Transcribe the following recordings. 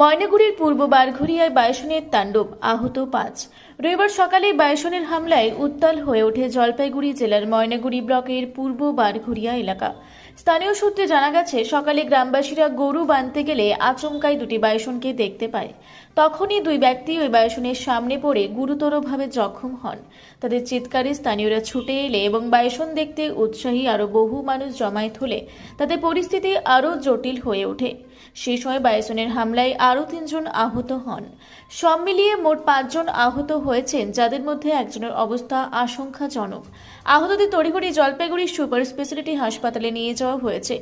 ময়নাগুড়ির পূর্ব বারঘড়িয়ায় বায়সনের তাণ্ডব, আহত 5। রবিবার সকালে বায়সনের হামলায় উত্তাল হয়ে ওঠে জলপাইগুড়ি জেলার ময়নাগুড়ি ব্লকের পূর্ব বারঘড়িয়া এলাকা। স্থানীয় সূত্রে জানা গেছে, সকালে গ্রামবাসীরা গরু বাঁধতে গেলে আচমকাই দুটি বায়সনকে দেখতে পায়। তখনই দুই ব্যক্তি ওই বায়সনের সামনে পড়ে গুরুতরভাবে জখম হন। তাদের চিৎকারে স্থানীয়রা ছুটে এলে এবং বায়সন দেখতে উৎসাহী আরও বহু মানুষ জমায়েত হলে তাদের পরিস্থিতি আরও জটিল হয়ে ওঠে। সেই সময় বায়সনের হামলায় আরও 3 জন আহত হন। সব মিলিয়ে মোট 5 জন আহত হয়েছেন, যাদের মধ্যে একজনের অবস্থা আশঙ্কাজনক। আহতদের তড়িঘড়ি জলপাইগুড়ি সুপার স্পেশালিটি হাসপাতালে নিয়ে যাওয়া হয়েছে।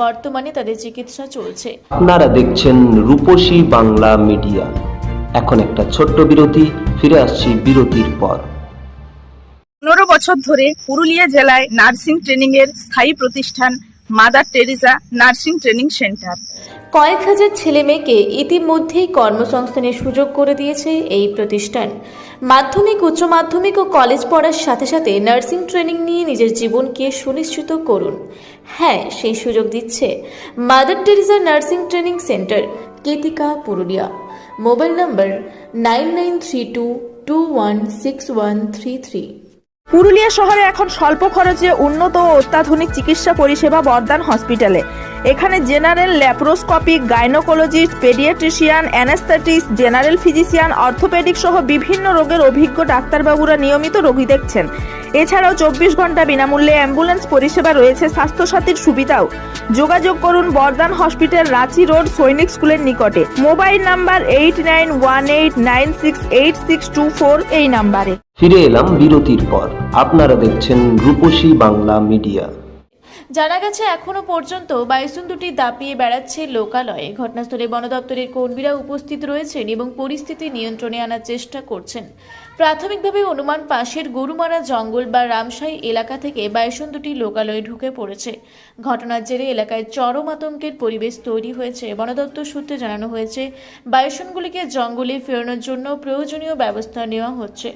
বর্তমানে তাদের চিকিৎসা চলছে। আপনারা দেখছেন রূপসী বাংলা মিডিয়া। এখন একটা ছোট্ট বিরতি, ফিরে আসছি বিরতির পর। 15 বছর ধরে পুরুলিয়া জেলায় নার্সিং ট্রেনিং এর স্থায়ী প্রতিষ্ঠান mother Teresa nursing training centre কয়েক হাজার ছেলেমেয়েকে ইতিমধ্যেই কর্মসংস্থানের সুযোগ করে দিয়েছে এই প্রতিষ্ঠান। মাধ্যমিক, উচ্চ মাধ্যমিক ও কলেজ পড়ার সাথে সাথে নার্সিং ট্রেনিং নিয়ে নিজের জীবনকে সুনিশ্চিত করুন। হ্যাঁ, সেই সুযোগ দিচ্ছে Mother Teresa nursing training centre, Ketika, Purulia. Mobile number 9932216133। Purulia শহরে এখন স্বল্প খরচে উন্নত ও অত্যাধুনিক চিকিৎসা পরিষেবা বর্ধমান হসপিটালে। এখানে general, laparoscopic, gynaecologist, paediatrician, anaesthetist, general physician, orthopaedic সহ বিভিন্ন রোগের অভিজ্ঞ ডাক্তারবাবুরা নিয়মিত রোগী দেখছেন। এছাড়াও 24 ঘন্টা বিনামূল্যে অ্যাম্বুলেন্স পরিষেবা রয়েছে, স্বাস্থ্যসাথীর সুবিধাও। যোগাযোগ করুন বর্ধমান হসপিটাল, রাঁচি রোড, সৈনিক স্কুলের নিকটে। মোবাইল নাম্বার 8918968624 এই নাম্বারে। ফিরে এলাম বিরতির পর। আপনারা দেখছেন রূপসী বাংলা মিডিয়া। জানা গেছে, এখনো পর্যন্ত বাইসন দুটি দাপিয়ে বেড়াচ্ছে লোকালয়ে। ঘটনাস্থলে বন দপ্তরের কর্মীরা উপস্থিত রয়েছেন এবং পরিস্থিতি নিয়ন্ত্রণে আনার চেষ্টা করছেন। প্রাথমিকভাবে অনুমান, পাশের গরুমারা জঙ্গল বা রামশাই এলাকা থেকে বাইসন দুটি লোকালয়ে ঢুকে পড়েছে। ঘটনার জেরে এলাকায় চরম আতঙ্কের পরিবেশ তৈরি হয়েছে। বন দপ্তর সূত্রে জানানো হয়েছে, বাইসনগুলিকে জঙ্গলে ফেরানোর জন্য প্রয়োজনীয় ব্যবস্থা নেওয়া হচ্ছে।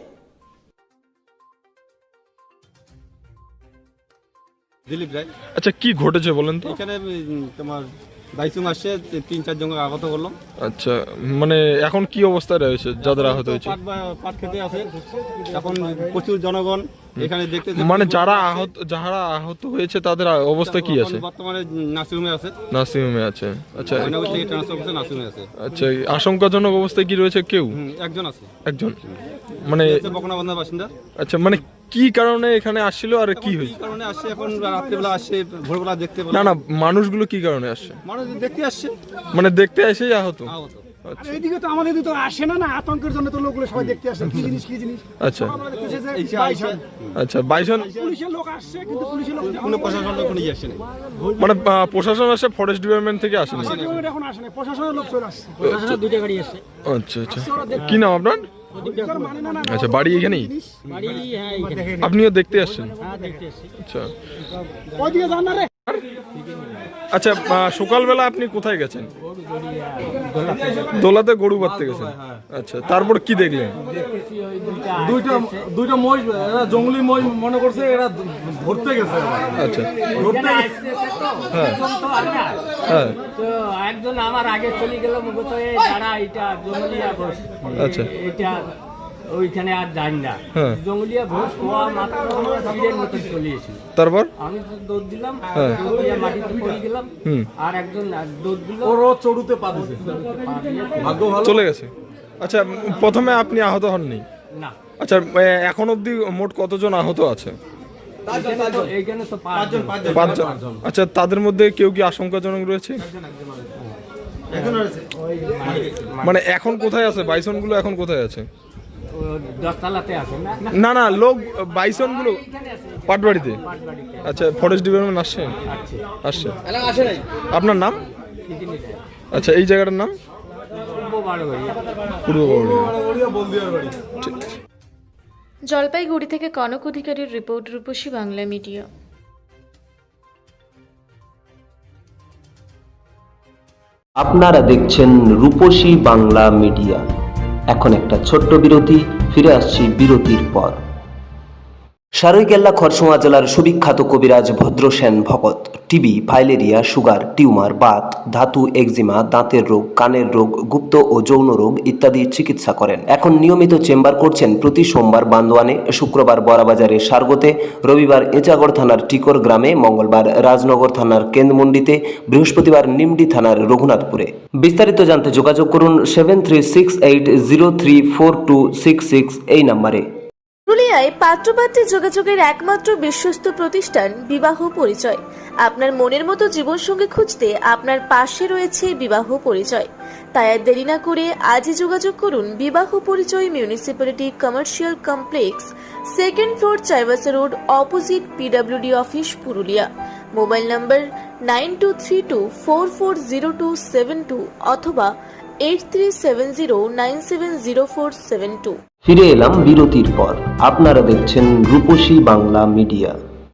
দিলীপ রায়। আচ্ছা, কি ঘটেছে বলেন তো? এখানে তোমার বাইসুং আসছে, 3-4 জনকে আহত করলাম। আচ্ছা, মানে এখন কি অবস্থায় রয়েছে যাদের আহত হয়েছে? পাট খেতে আছে এখন প্রচুর জনগণ এখানে দেখতে। মানে যারা আহত হয়েছে তাদের অবস্থা কি আছে? বর্তমানে নার্সিংহোমে আছে। নার্সিংহোমে আছে। আচ্ছা, ময়নাগুড়ি থেকে ট্রান্সফার করতে নার্সিংহোমে আছে। আচ্ছা, আশঙ্কাজনক অবস্থায় কি রয়েছে কেউ? একজন আছে। একজন মানে বকনাবান্ধার বাসিন্দা। আচ্ছা, মানে কি কারণে এখানে আসছিল আর কি হয়েছে? কারণে আসছে, এখন রাত্রিবেলা আসছে, ভোরবেলা দেখতে পেলাম। না, মানুষগুলো কি কারণে আসছে? মানুষ দেখতে আসছে, মানে দেখতে এসেই আহত। আচ্ছা, এইদিকে তো আমাদের তো আসে না, আতঙ্কের জন্য তো লোকগুলো সবাই দেখতে আসে কি জিনিস। আচ্ছা আচ্ছা, বাইসন পুলিশের লোক আসছে, কিন্তু পুলিশের লোক কোনো প্রশাসন লোক কোনো আসে না। মানে প্রশাসন আসে, ফরেস্ট ডিপার্টমেন্ট থেকে আসে না? এখন আসে না, প্রশাসনের লোক চলে আসছে। প্রশাসনের 2টা গাড়ি আসছে। আচ্ছা আচ্ছা, কি নাম আপনার? আচ্ছা, বাড়ি এখানেই? আপনিও দেখতে আসছেন? আচ্ছা আচ্ছা, সকালবেলা আপনি কোথায় গেছেন? দোলাতে গরু বাঁধতে গেছেন। আচ্ছা, তারপর কি দেখলেন? দুইটা মই, এরা জঙ্গলি মই মনে করছে, এরা ধরতে গেছে। আচ্ছা, ধরতে হ্যাঁ হ্যাঁ, তো একজন আমার আগে চলে গেল, মুখত যারা এটা জঙ্গলিয়া ঘোষ, আচ্ছা, এটা ওইখানে আর জানি না। জঙ্গলিয়া ঘোষ হওয়া মাত্র তীরের মতো চলে এসেছিল। তারপর আমি তো দৌড় দিলাম, মাটিতে পড়ে গেলাম, আর একজন দৌড় দিল, ওর চড়ুতে পা দিছে, ভাগ্য ভালো চলে গেছে। আচ্ছা, প্রথমে আপনি আহত হননি? না। আচ্ছা, এখন অবধি মোট কতজন আহত আছে? এইখানে তো 5 জন। আচ্ছা, তাদের মধ্যে কেউ কি আশঙ্কাজনক রয়েছে? মানে এখন কোথায় আছে বাইসন গুলো? এখন কোথায় আছে? 10 তলাতে আছে। না না, লোক বাইসন গুলো পাটবাড়িতে। আচ্ছা, ফরেস্ট ডিপার্টমেন্ট আসছে? আসছে। আপনার নাম? আচ্ছা, এই জায়গাটার নাম? পূর্ব বারঘড়িয়া। জলপাইগুড়ি থেকে কনক অধিকারীর রিপোর্ট, রূপসী বাংলা মিডিয়া। আপনারা দেখছেন রূপসী বাংলা মিডিয়া। এখন একটা ছোট্ট বিরতি, ফিরে আসছি বিরতির পর। সারৈকেল্লা খরসোয়া জেলার সুবিখ্যাত কবিরাজ Bhadrasen Bhagat TB, filaria, sugar, tumour, Baat, ধাতু, একজিমা, দাঁতের রোগ, কানের রোগ, গুপ্ত ও যৌন রোগ ইত্যাদি চিকিৎসা করেন। এখন নিয়মিত চেম্বার করছেন প্রতি সোমবার বান্দোয়ানে, শুক্রবার বড়াবাজারের সারগোতে, রবিবার এঁচাগড় থানার টিকর গ্রামে, মঙ্গলবার রাজনগর থানার কেন্দ্রমন্ডিতে, বৃহস্পতিবার নিমডি থানার রঘুনাথপুরে। বিস্তারিত জানতে যোগাযোগ করুন 7368034266 এই নম্বরে। পুরুলিয়ায় পাত্রপাত্রী যোগাযোগের একমাত্র বিশ্বস্ত প্রতিষ্ঠান বিবাহ পরিচয়। আপনার মনের মতো জীবনসঙ্গী খুঁজতে আপনার পাশে রয়েছে বিবাহ পরিচয়। তাই আর দেরি না করে আজই যোগাযোগ করুন বিবাহ পরিচয় municipality commercial complex, second floor, Chaibasa road, opposite PWD office, Purulia. Mobile নম্বর 9232440272 অথবা 8370970472। ফিরে এলাম বিরতির পর। আপনারা দেখছেন রূপসী বাংলা মিডিয়া।